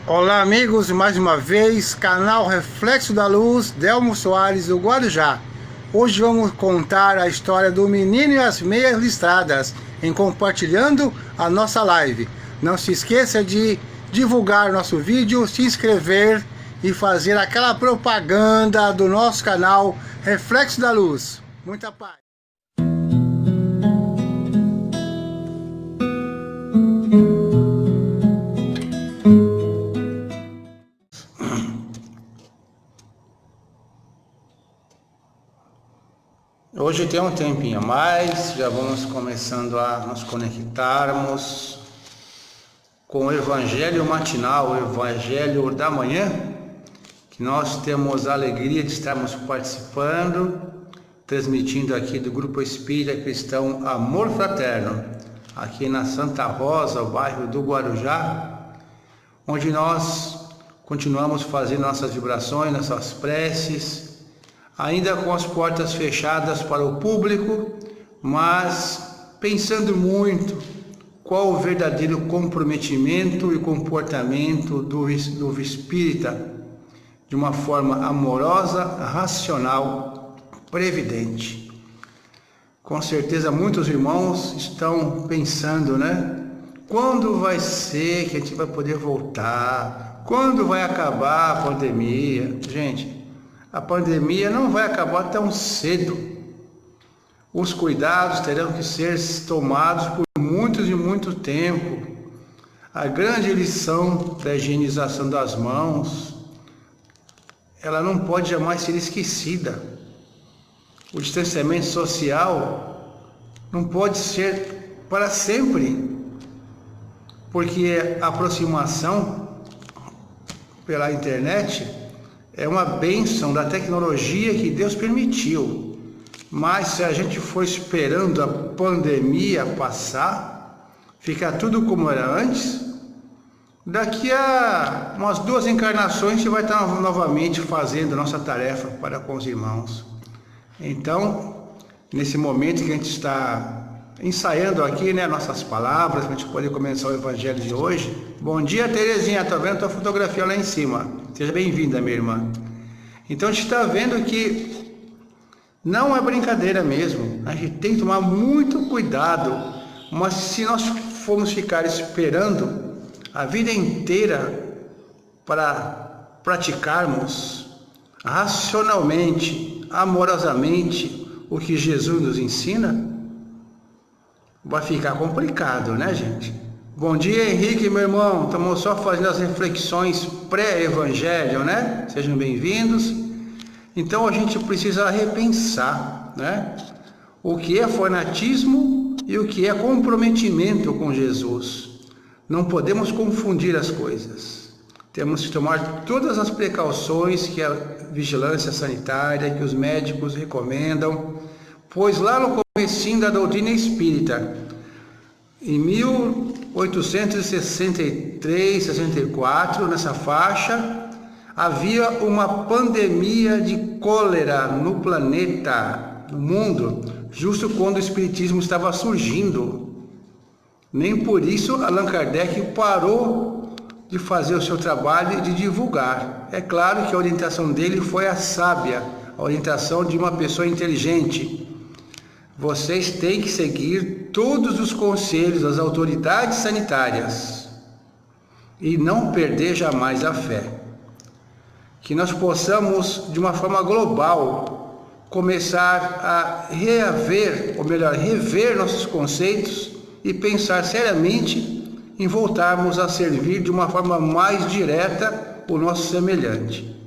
Olá amigos, mais uma vez, canal Reflexo da Luz, Delmo Soares do Guarujá. Hoje vamos contar a história do menino e as meias listradas, em compartilhando a nossa live. Não se esqueça de divulgar nosso vídeo, se inscrever e fazer aquela propaganda do nosso canal Reflexo da Luz. Muita paz! Hoje tem um tempinho a mais, já vamos começando a nos conectarmos com o Evangelho matinal, o Evangelho da manhã, que nós temos a alegria de estarmos participando, transmitindo aqui do Grupo Espírita Cristão Amor Fraterno, aqui na Santa Rosa, o bairro do Guarujá, onde nós continuamos fazendo nossas vibrações, nossas preces, ainda com as portas fechadas para o público, mas pensando muito qual o verdadeiro comprometimento e comportamento do espírita, de uma forma amorosa, racional, previdente. Com certeza muitos irmãos estão pensando, né? Quando vai ser que a gente vai poder voltar? Quando vai acabar a pandemia? Gente, a pandemia não vai acabar tão cedo. Os cuidados terão que ser tomados por muitos e muito tempo. A grande lição da higienização das mãos, ela não pode jamais ser esquecida. O distanciamento social não pode ser para sempre, porque a aproximação pela internet é uma bênção da tecnologia que Deus permitiu. Mas se a gente for esperando a pandemia passar, ficar tudo como era antes, daqui a umas 2 encarnações a gente vai estar novamente fazendo a nossa tarefa para com os irmãos. Então, nesse momento que a gente está ensaiando aqui, né, nossas palavras, para a gente poder começar o Evangelho de hoje. Bom dia, Terezinha, estou vendo a tua fotografia lá em cima. Seja bem-vinda, minha irmã. Então a gente está vendo que não é brincadeira mesmo. A gente tem que tomar muito cuidado. Mas se nós formos ficar esperando a vida inteira para praticarmos racionalmente, amorosamente o que Jesus nos ensina, vai ficar complicado, né, gente? Bom dia, Henrique, meu irmão. Estamos só fazendo as reflexões pré-evangelho, né? Sejam bem-vindos. Então a gente precisa repensar, né? O que é fanatismo e o que é comprometimento com Jesus. Não podemos confundir as coisas. Temos que tomar todas as precauções que a vigilância sanitária, que os médicos recomendam, pois lá no comecinho da doutrina espírita, em 1863, 64, nessa faixa, havia uma pandemia de cólera no planeta, no mundo, justo quando o espiritismo estava surgindo. Nem por isso Allan Kardec parou de fazer o seu trabalho e de divulgar. É claro que a orientação dele foi a sábia, a orientação de uma pessoa inteligente. Vocês têm que seguir todos os conselhos das autoridades sanitárias e não perder jamais a fé. Que nós possamos, de uma forma global, começar a rever nossos conceitos e pensar seriamente em voltarmos a servir de uma forma mais direta o nosso semelhante.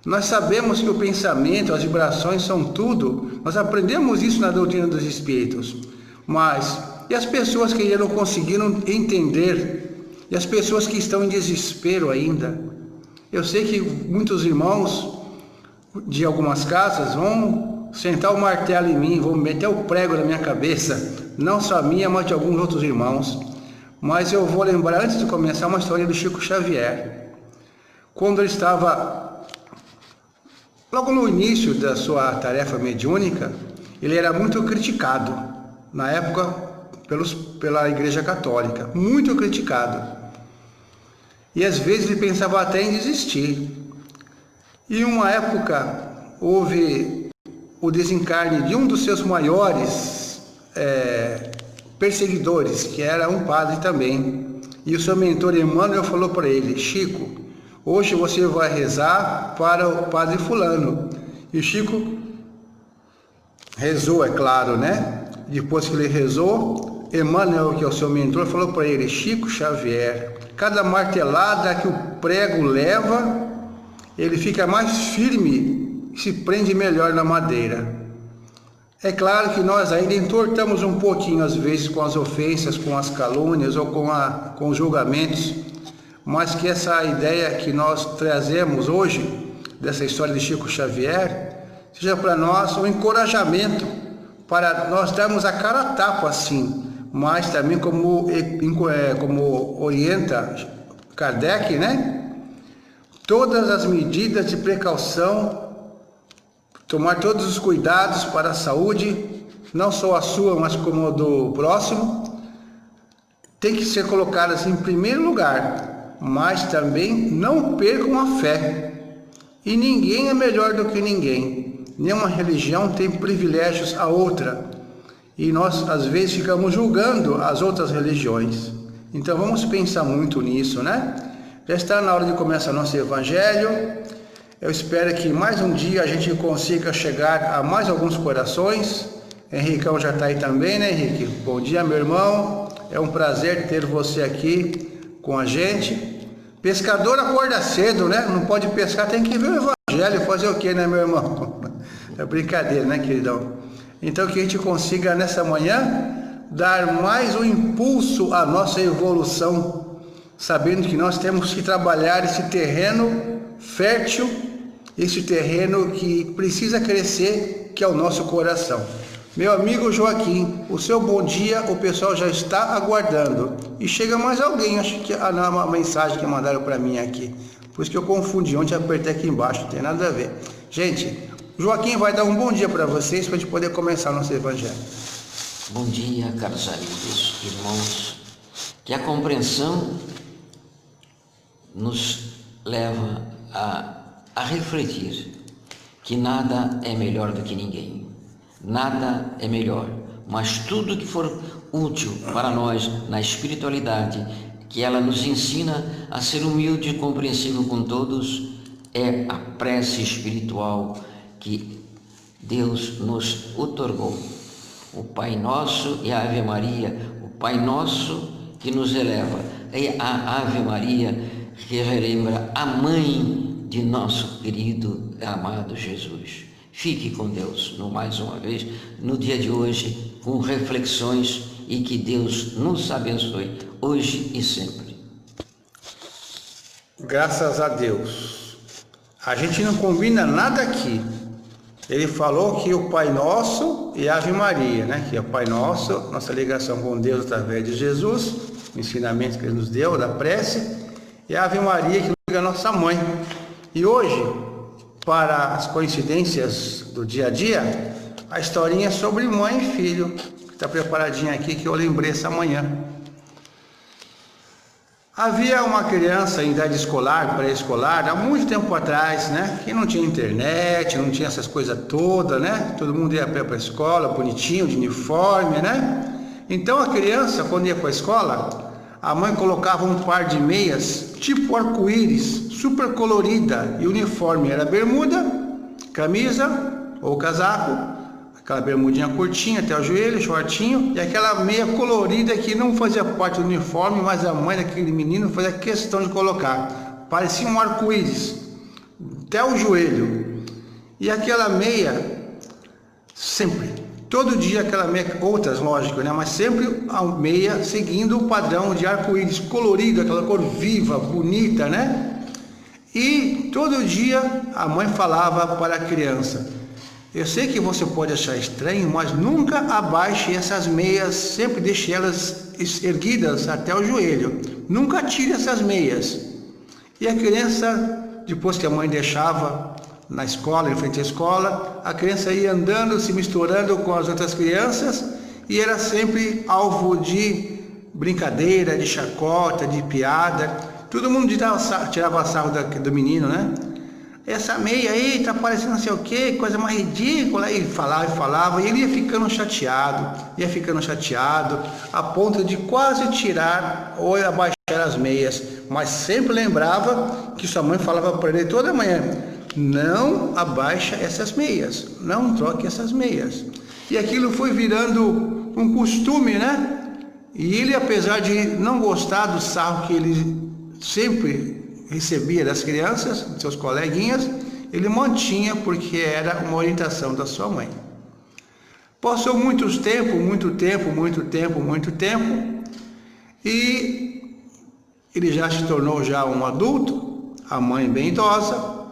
Nós sabemos que o pensamento, as vibrações são tudo, nós aprendemos isso na doutrina dos Espíritos, mas e as pessoas que ainda não conseguiram entender, e as pessoas que estão em desespero ainda? Eu sei que muitos irmãos de algumas casas vão sentar o martelo em mim, vão meter o prego na minha cabeça, não só a minha, mas de alguns outros irmãos. Mas eu vou lembrar, antes de começar, uma história do Chico Xavier. Quando ele estava logo no início da sua tarefa mediúnica, ele era muito criticado, na época, pela Igreja Católica, muito criticado. e às vezes ele pensava até em desistir. E em uma época houve o desencarne de um dos seus maiores perseguidores, que era um padre também. E o seu mentor Emmanuel falou para ele: Chico, hoje você vai rezar para o padre fulano. E o Chico rezou, é claro, né? Depois que ele rezou, Emmanuel, que é o seu mentor, falou para ele: Chico Xavier, cada martelada que o prego leva, ele fica mais firme e se prende melhor na madeira. É claro que nós ainda entortamos um pouquinho, às vezes, com as ofensas, com as calúnias ou com os julgamentos, mas que essa ideia que nós trazemos hoje, dessa história de Chico Xavier, seja para nós um encorajamento para nós darmos a cara a tapa, assim, mas também como orienta Kardec, né? Todas as medidas de precaução, tomar todos os cuidados para a saúde, não só a sua, mas como a do próximo, tem que ser colocadas em primeiro lugar, mas também não percam a fé. E ninguém é melhor do que ninguém. Nenhuma religião tem privilégios a outra. E nós, às vezes, ficamos julgando as outras religiões. Então, vamos pensar muito nisso, né? Já está na hora de começar nosso evangelho. Eu espero que mais um dia a gente consiga chegar a mais alguns corações. Henricão já está aí também, né, Henrique? Bom dia, meu irmão. É um prazer ter você aqui com a gente. Pescador acorda cedo, né? Não pode pescar, tem que ver o evangelho. Fazer o quê, né, meu irmão? É brincadeira, né, queridão? Então, que a gente consiga nessa manhã dar mais um impulso à nossa evolução, sabendo que nós temos que trabalhar esse terreno fértil, esse terreno que precisa crescer, que é o nosso coração. Meu amigo Joaquim, o seu bom dia, o pessoal já está aguardando. E chega mais alguém, acho que uma mensagem que mandaram para mim aqui. Por isso que eu confundi, ontem apertei aqui embaixo, não tem nada a ver. Gente, Joaquim vai dar um bom dia para vocês, para a gente poder começar nosso evangelho. Bom dia, caros amigos, irmãos. Que a compreensão nos leva a refletir que nada é melhor do que ninguém. Nada é melhor, mas tudo que for útil para nós na espiritualidade, que ela nos ensina a ser humilde e compreensível com todos, é a prece espiritual que Deus nos outorgou. O Pai Nosso e a Ave Maria, o Pai Nosso que nos eleva, e a Ave Maria que relembra a mãe de nosso querido e amado Jesus. Fique com Deus, mais uma vez, no dia de hoje, com reflexões, e que Deus nos abençoe, hoje e sempre. Graças a Deus. A gente não combina nada aqui. Ele falou que o Pai Nosso e a Ave Maria, né? Que é o Pai Nosso, nossa ligação com Deus através de Jesus, o ensinamento que Ele nos deu, da prece, e a Ave Maria, que liga a nossa mãe. E hoje, para as coincidências do dia a dia, a historinha é sobre mãe e filho, que está preparadinha aqui, que eu lembrei essa manhã. Havia uma criança em idade escolar, pré-escolar, há muito tempo atrás, né? Que não tinha internet, não tinha essas coisas todas, né? Todo mundo ia para a escola, bonitinho, de uniforme, né? Então a criança, quando ia para a escola, a mãe colocava um par de meias, tipo arco-íris, super colorida, e o uniforme era bermuda, camisa ou casaco, aquela bermudinha curtinha até o joelho, shortinho, e aquela meia colorida que não fazia parte do uniforme, mas a mãe daquele menino fazia questão de colocar. Parecia um arco-íris, até o joelho. E aquela meia, sempre, todo dia aquela meia, outras lógico, né? Mas sempre a meia seguindo o padrão de arco-íris colorido, aquela cor viva, bonita, né? E todo dia a mãe falava para a criança: eu sei que você pode achar estranho, mas nunca abaixe essas meias, sempre deixe elas erguidas até o joelho. Nunca tire essas meias. E a criança, depois que a mãe deixava na escola, em frente à escola, a criança ia andando, se misturando com as outras crianças, e era sempre alvo de brincadeira, de chacota, de piada. Todo mundo tirava sarro do menino, né? Essa meia aí tá parecendo não sei o que, coisa mais ridícula. E falava, e ele ia ficando chateado, a ponto de quase tirar ou abaixar as meias. Mas sempre lembrava que sua mãe falava para ele toda manhã: não abaixa essas meias, não troque essas meias. E aquilo foi virando um costume, né? E ele, apesar de não gostar do sarro que ele sempre recebia das crianças, dos seus coleguinhas, ele mantinha porque era uma orientação da sua mãe. Passou muito tempo, e ele já se tornou um adulto, a mãe bem idosa,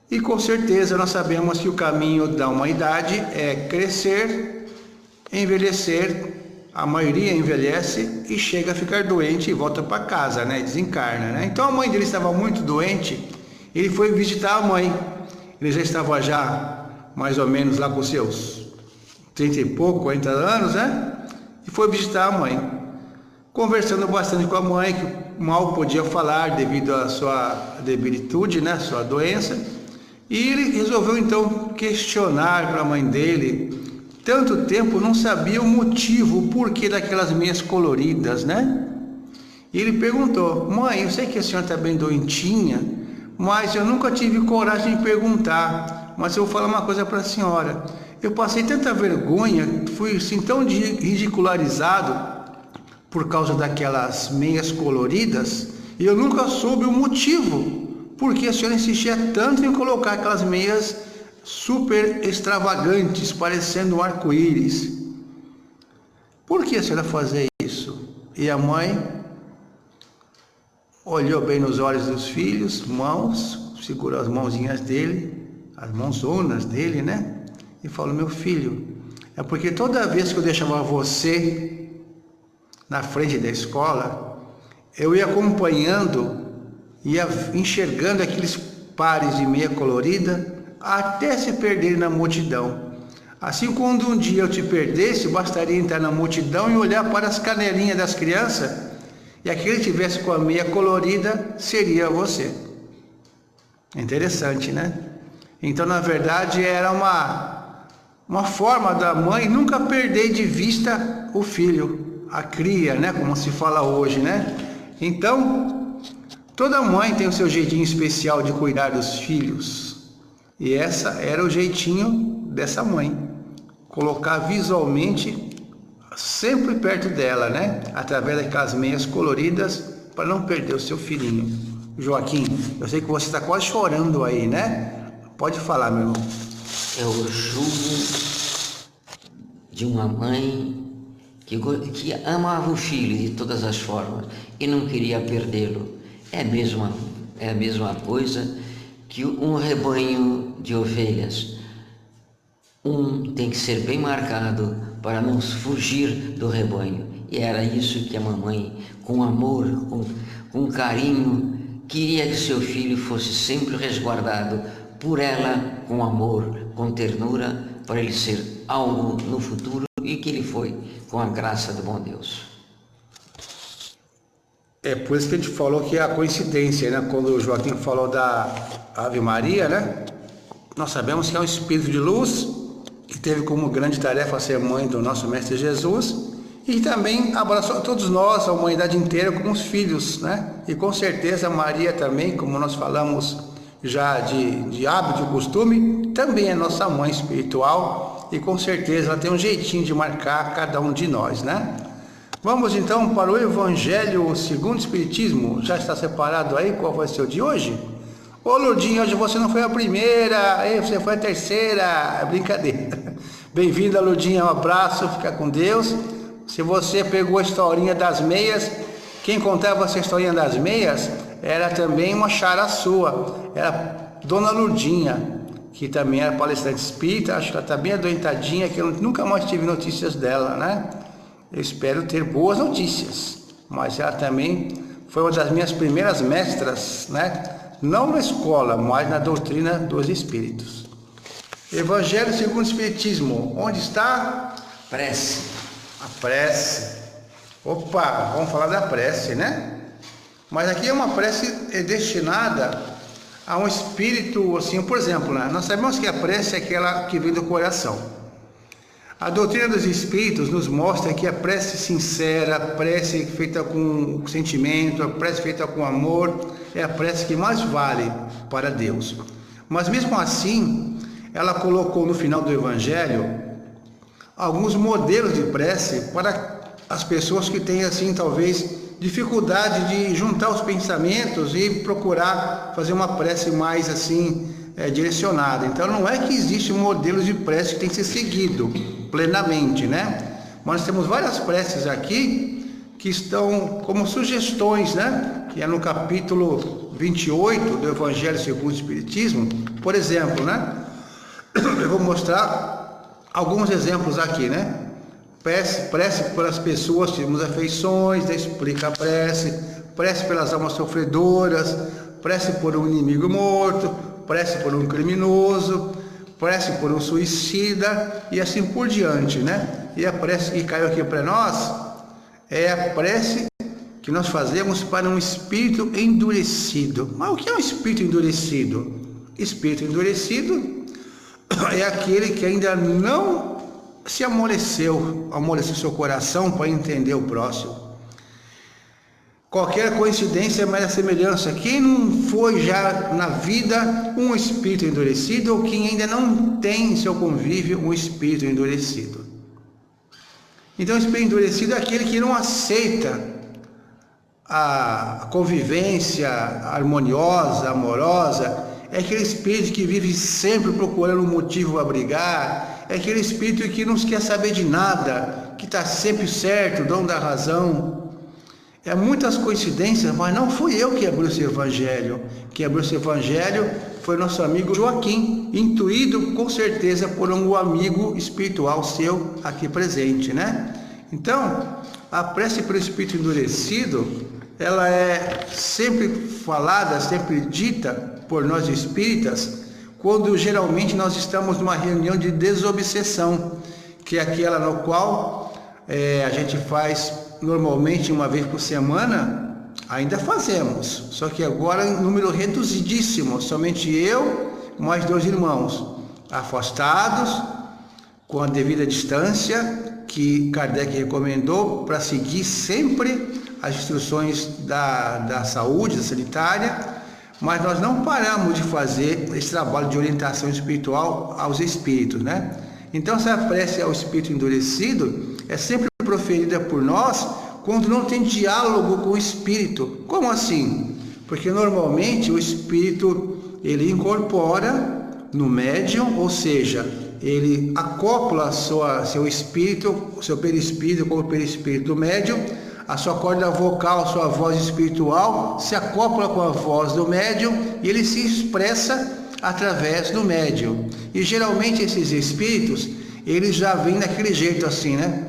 e com certeza nós sabemos que o caminho da humanidade é crescer, envelhecer. A maioria envelhece e chega a ficar doente e volta para casa, né? Desencarna, né? Então a mãe dele estava muito doente, ele foi visitar a mãe. Ele já estava mais ou menos lá com seus 30 e pouco, 40 anos, né? E foi visitar a mãe, conversando bastante com a mãe, que mal podia falar devido à sua debilitude, né? Sua doença. E ele resolveu então questionar para a mãe dele. Tanto tempo não sabia o motivo, o porquê daquelas meias coloridas, né? E ele perguntou: mãe, eu sei que a senhora está bem doentinha, mas eu nunca tive coragem de perguntar. Mas eu vou falar uma coisa para a senhora. Eu passei tanta vergonha, fui assim tão ridicularizado por causa daquelas meias coloridas, e eu nunca soube o motivo, porque a senhora insistia tanto em colocar aquelas meias super extravagantes, parecendo um arco-íris. Por que a senhora fazia isso? E a mãe olhou bem nos olhos dos filhos, segurou as mãozinhas dele, as mãozonas dele, né? E falou: meu filho, é porque toda vez que eu deixava você na frente da escola, eu ia acompanhando, ia enxergando aqueles pares de meia colorida, até se perder na multidão. Assim, quando um dia eu te perdesse, bastaria entrar na multidão e olhar para as canelinhas das crianças, e aquele que tivesse com a meia colorida seria você. Interessante, né? Então, na verdade, era uma forma da mãe nunca perder de vista o filho, a cria, né? Como se fala hoje, né? Então, toda mãe tem o seu jeitinho especial de cuidar dos filhos. E essa era o jeitinho dessa mãe, colocar visualmente sempre perto dela, né? Através daquelas meias coloridas, para não perder o seu filhinho. Joaquim, eu sei que você está quase chorando aí, né? Pode falar, meu irmão. É o jugo de uma mãe que amava o filho de todas as formas e não queria perdê-lo. É a mesma coisa que um rebanho de ovelhas. Um tem que ser bem marcado para não fugir do rebanho. E era isso que a mamãe, com amor, com carinho, queria que seu filho fosse sempre resguardado por ela, com amor, com ternura, para ele ser algo no futuro, e que ele foi, com a graça do bom Deus. É por isso que a gente falou que é a coincidência, né? Quando o Joaquim falou da Ave Maria, né? Nós sabemos que é um espírito de luz, que teve como grande tarefa ser mãe do nosso Mestre Jesus, e também abraçou a todos nós, a humanidade inteira, como os filhos, né? E com certeza Maria também, como nós falamos já de hábito e costume, também é nossa mãe espiritual, e com certeza ela tem um jeitinho de marcar cada um de nós, né? Vamos então para o Evangelho segundo o Espiritismo. Já está separado aí qual vai ser o de hoje? Ô Lourdinha, hoje você não foi a primeira, você foi a terceira. É brincadeira. Bem-vinda, Lourdinha, um abraço, fica com Deus. Se você pegou a historinha das meias, quem contava essa historinha das meias era também uma chara sua, era Dona Lourdinha, que também era palestrante espírita. Acho que ela está bem adoentadinha, que eu nunca mais tive notícias dela, né? Eu espero ter boas notícias, mas ela também foi uma das minhas primeiras mestras, né? Não na escola, mas na doutrina dos espíritos. Evangelho segundo o Espiritismo, onde está? Prece. A prece. Opa, vamos falar da prece, né? Mas aqui é uma prece destinada a um espírito, assim, por exemplo, né? Nós sabemos que a prece é aquela que vem do coração. A doutrina dos espíritos nos mostra que a prece sincera, a prece feita com sentimento, a prece feita com amor, é a prece que mais vale para Deus. Mas mesmo assim, ela colocou no final do Evangelho alguns modelos de prece para as pessoas que têm, assim, talvez dificuldade de juntar os pensamentos e procurar fazer uma prece mais, assim, direcionada. Então não é que existe um modelo de prece que tem que ser seguido plenamente, né? Mas nós temos várias preces aqui que estão como sugestões, né? Que é no capítulo 28 do Evangelho segundo o Espiritismo, por exemplo, né? Eu vou mostrar alguns exemplos aqui, né? Prece pelas pessoas que temos afeições, né? Explica a prece pelas almas sofredoras, prece por um inimigo morto, prece por um criminoso, prece por um suicida e assim por diante, né? E a prece que caiu aqui para nós é a prece que nós fazemos para um espírito endurecido. Mas o que é um espírito endurecido? Espírito endurecido é aquele que ainda não se amoleceu seu coração para entender o próximo. Qualquer coincidência é mera semelhança. Quem não foi já na vida um espírito endurecido, ou quem ainda não tem em seu convívio um espírito endurecido? Então, o espírito endurecido é aquele que não aceita a convivência harmoniosa, amorosa. É aquele espírito que vive sempre procurando um motivo a brigar. É aquele espírito que não quer saber de nada, que está sempre certo, dono da razão. É muitas coincidências, mas não fui eu que abriu esse evangelho. Quem abriu esse evangelho foi nosso amigo Joaquim, intuído com certeza por um amigo espiritual seu aqui presente, né? Então, a prece pelo espírito endurecido, ela é sempre falada, sempre dita por nós espíritas, quando geralmente nós estamos numa reunião de desobsessão, que é aquela no qual a gente faz normalmente uma vez por semana. Ainda fazemos, só que agora em número reduzidíssimo, somente eu mais 2 irmãos, afastados, com a devida distância que Kardec recomendou para seguir sempre as instruções da saúde, da sanitária. Mas nós não paramos de fazer esse trabalho de orientação espiritual aos espíritos, né? Então essa prece ao espírito endurecido é sempre proferida por nós quando não tem diálogo com o espírito. Como assim? Porque normalmente o espírito ele incorpora no médium, ou seja, ele acopla seu espírito, seu perispírito como perispírito do médium, a sua corda vocal, sua voz espiritual se acopla com a voz do médium e ele se expressa através do médium. E geralmente esses espíritos, eles já vêm daquele jeito assim, né?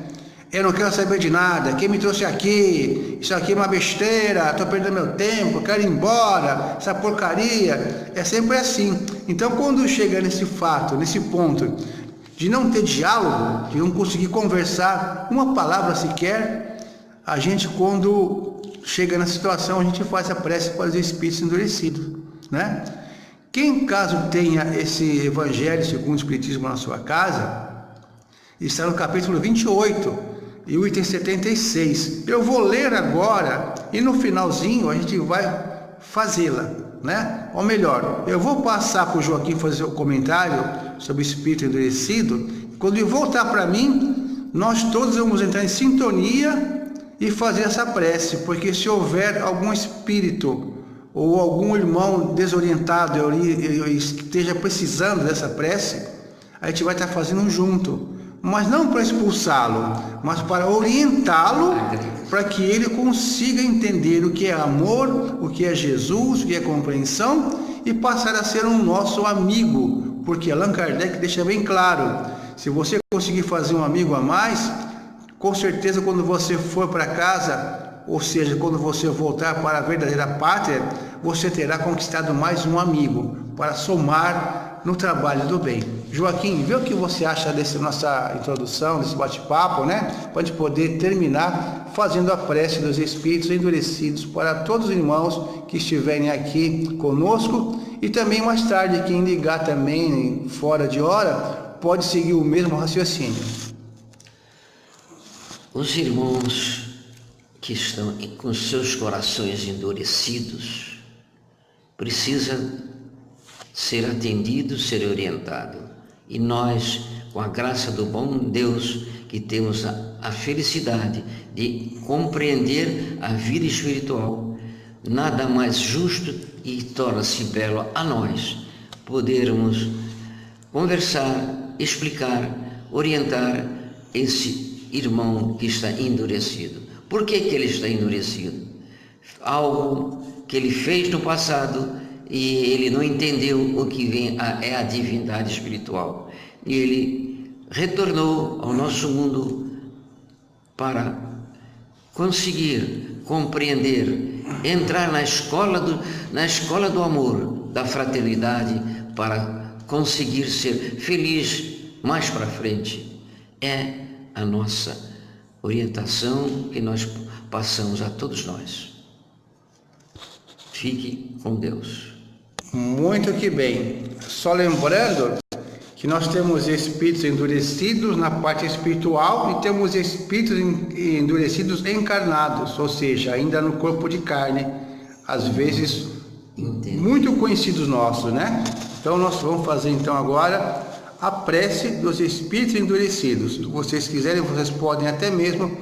Eu não quero saber de nada, quem me trouxe aqui? Isso aqui é uma besteira, estou perdendo meu tempo, quero ir embora, essa porcaria. É sempre assim. Então, quando chega nesse fato, nesse ponto de não ter diálogo, de não conseguir conversar uma palavra sequer, a gente, quando chega na situação, a gente faz a prece para os espíritos endurecidos, né? Quem, caso tenha esse Evangelho segundo o Espiritismo na sua casa, está no capítulo 28 e o item 76. Eu vou ler agora e no finalzinho a gente vai fazê-la, né? Ou melhor, eu vou passar para o Joaquim fazer o comentário sobre o espírito endurecido. Quando ele voltar para mim, nós todos vamos entrar em sintonia e fazer essa prece, porque se houver algum espírito ou algum irmão desorientado e esteja precisando dessa prece, a gente vai estar fazendo junto, mas não para expulsá-lo, mas para orientá-lo, para que ele consiga entender o que é amor, o que é Jesus, o que é compreensão, e passar a ser um nosso amigo, porque Allan Kardec deixa bem claro, se você conseguir fazer um amigo a mais, com certeza quando você for para casa, ou seja, quando você voltar para a verdadeira pátria, você terá conquistado mais um amigo, para somar no trabalho do bem. Joaquim, vê o que você acha dessa nossa introdução, desse bate-papo, né? Para a gente poder terminar fazendo a prece dos espíritos endurecidos para todos os irmãos que estiverem aqui conosco, e também mais tarde quem ligar também fora de hora pode seguir o mesmo raciocínio. Os irmãos que estão com seus corações endurecidos precisam ser atendidos, ser orientados. E nós, com a graça do bom Deus, que temos a felicidade de compreender a vida espiritual, nada mais justo e torna-se belo a nós podermos conversar, explicar, orientar esse irmão que está endurecido. Por que ele está endurecido? Algo que ele fez no passado e ele não entendeu o que vem é a divindade espiritual. E ele retornou ao nosso mundo para conseguir compreender, entrar na escola do amor, da fraternidade, para conseguir ser feliz mais para frente. É a nossa orientação que nós passamos a todos nós. Fique com Deus. Muito que bem. Só lembrando que nós temos espíritos endurecidos na parte espiritual e temos espíritos endurecidos encarnados, ou seja, ainda no corpo de carne, às vezes muito conhecidos nossos, né? Então nós vamos fazer então agora a prece dos espíritos endurecidos. Se vocês quiserem, vocês podem até mesmo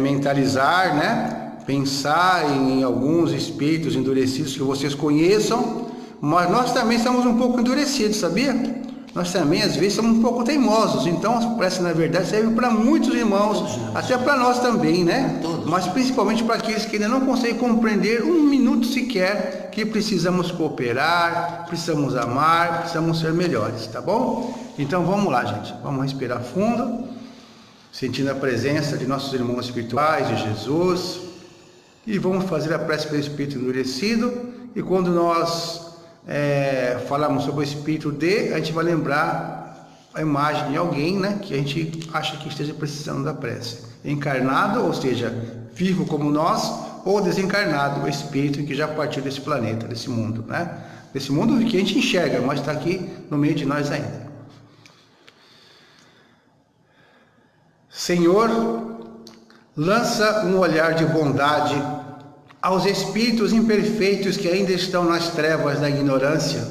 mentalizar, né? Pensar em alguns espíritos endurecidos que vocês conheçam, mas nós também somos um pouco endurecidos, sabia? Nós também às vezes somos um pouco teimosos, então a prece na verdade serve para muitos irmãos, até para nós também, né? Mas principalmente para aqueles que ainda não conseguem compreender um minuto sequer que precisamos cooperar, precisamos amar, precisamos ser melhores, tá bom? Então vamos lá, gente, vamos respirar fundo, sentindo a presença de nossos irmãos espirituais, de Jesus, e vamos fazer a prece pelo espírito endurecido. E quando nós falamos sobre o espírito a gente vai lembrar a imagem de alguém, né, que a gente acha que esteja precisando da prece. Encarnado, ou seja, vivo como nós, ou desencarnado, o espírito que já partiu desse planeta, desse mundo, né? Desse mundo que a gente enxerga, mas está aqui no meio de nós ainda. Senhor, lança um olhar de bondade aos espíritos imperfeitos que ainda estão nas trevas da ignorância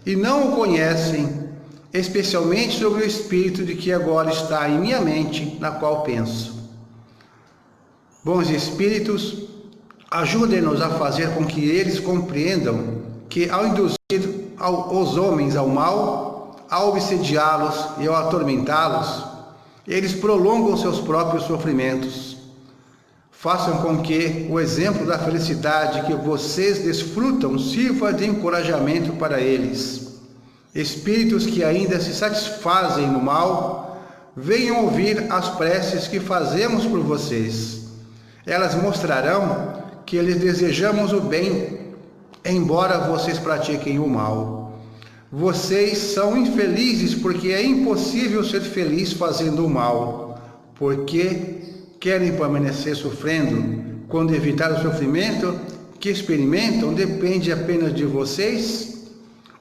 e não o conhecem, especialmente sobre o espírito de que agora está em minha mente, na qual penso. Bons espíritos, ajudem-nos a fazer com que eles compreendam que, ao induzir os homens ao mal, ao obsediá-los e ao atormentá-los, eles prolongam seus próprios sofrimentos. Façam com que o exemplo da felicidade que vocês desfrutam sirva de encorajamento para eles. Espíritos que ainda se satisfazem no mal, venham ouvir as preces que fazemos por vocês. Elas mostrarão que lhes desejamos o bem, embora vocês pratiquem o mal. Vocês são infelizes porque é impossível ser feliz fazendo o mal, porque querem permanecer sofrendo, quando evitar o sofrimento que experimentam depende apenas de vocês?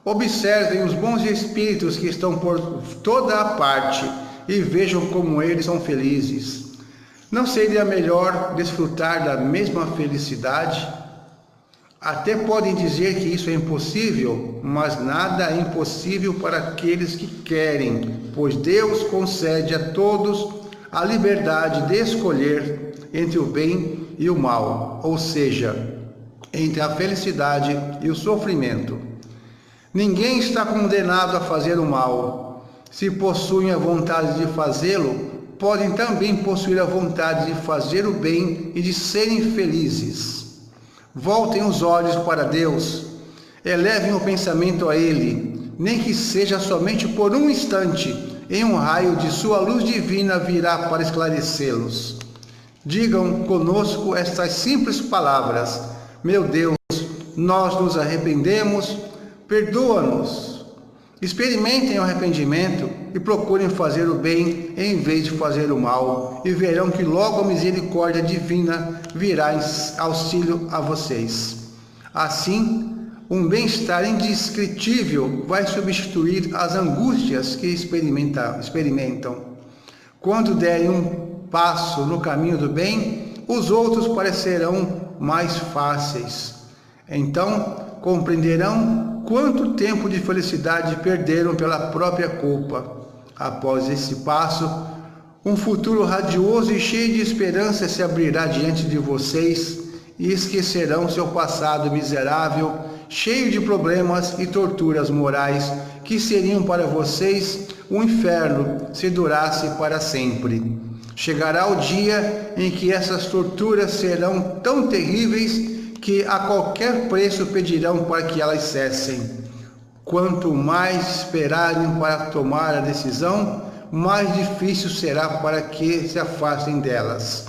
Observem os bons espíritos que estão por toda a parte e vejam como eles são felizes. Não seria melhor desfrutar da mesma felicidade? Até podem dizer que isso é impossível, mas nada é impossível para aqueles que querem, pois Deus concede a todos a liberdade de escolher entre o bem e o mal, ou seja, entre a felicidade e o sofrimento. Ninguém está condenado a fazer o mal. Se possuem a vontade de fazê-lo, podem também possuir a vontade de fazer o bem e de serem felizes. Voltem os olhos para Deus, elevem o pensamento a Ele, nem que seja somente por um instante. Em um raio de sua luz divina virá para esclarecê-los. Digam conosco estas simples palavras: meu Deus, nós nos arrependemos, perdoa-nos. Experimentem o arrependimento e procurem fazer o bem em vez de fazer o mal, e verão que logo a misericórdia divina virá em auxílio a vocês. Assim, um bem-estar indescritível vai substituir as angústias que experimentam. Quando derem um passo no caminho do bem, os outros parecerão mais fáceis. Então, compreenderão quanto tempo de felicidade perderam pela própria culpa. Após esse passo, um futuro radioso e cheio de esperança se abrirá diante de vocês e esquecerão seu passado miserável, cheio de problemas e torturas morais que seriam para vocês um inferno se durasse para sempre. Chegará o dia em que essas torturas serão tão terríveis que a qualquer preço pedirão para que elas cessem. Quanto mais esperarem para tomar a decisão, mais difícil será para que se afastem delas.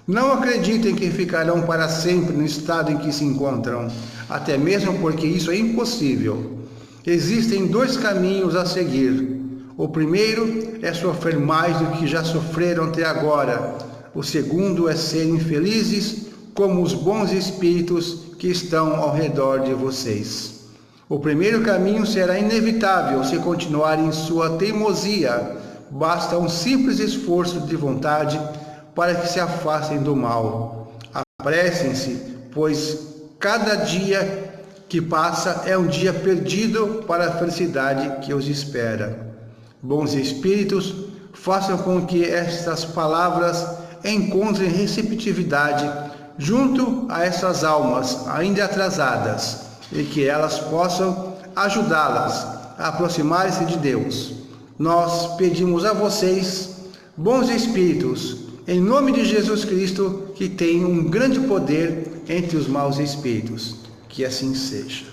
Não acreditem que ficarão para sempre no estado em que se encontram, até mesmo porque isso é impossível. Existem 2 caminhos a seguir. O primeiro é sofrer mais do que já sofreram até agora. O segundo é serem felizes como os bons espíritos que estão ao redor de vocês. O primeiro caminho será inevitável se continuarem em sua teimosia. Basta um simples esforço de vontade para que se afastem do mal. Apressem-se, pois cada dia que passa é um dia perdido para a felicidade que os espera. Bons espíritos, façam com que estas palavras encontrem receptividade junto a essas almas ainda atrasadas e que elas possam ajudá-las a aproximar-se de Deus. Nós pedimos a vocês, bons espíritos, em nome de Jesus Cristo, que tem um grande poder entre os maus espíritos. Que assim seja.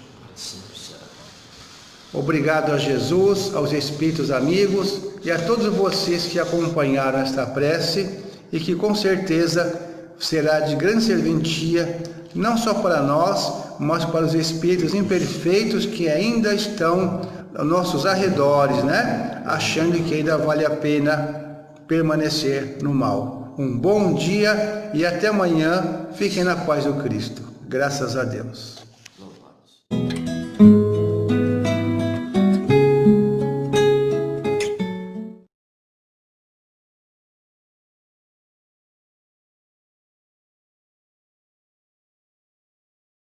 Obrigado a Jesus, aos espíritos amigos e a todos vocês que acompanharam esta prece e que com certeza será de grande serventia, não só para nós, mas para os espíritos imperfeitos que ainda estão aos nossos arredores, né? Achando que ainda vale a pena permanecer no mal. Um bom dia e até amanhã. Fiquem na paz do Cristo. Graças a Deus.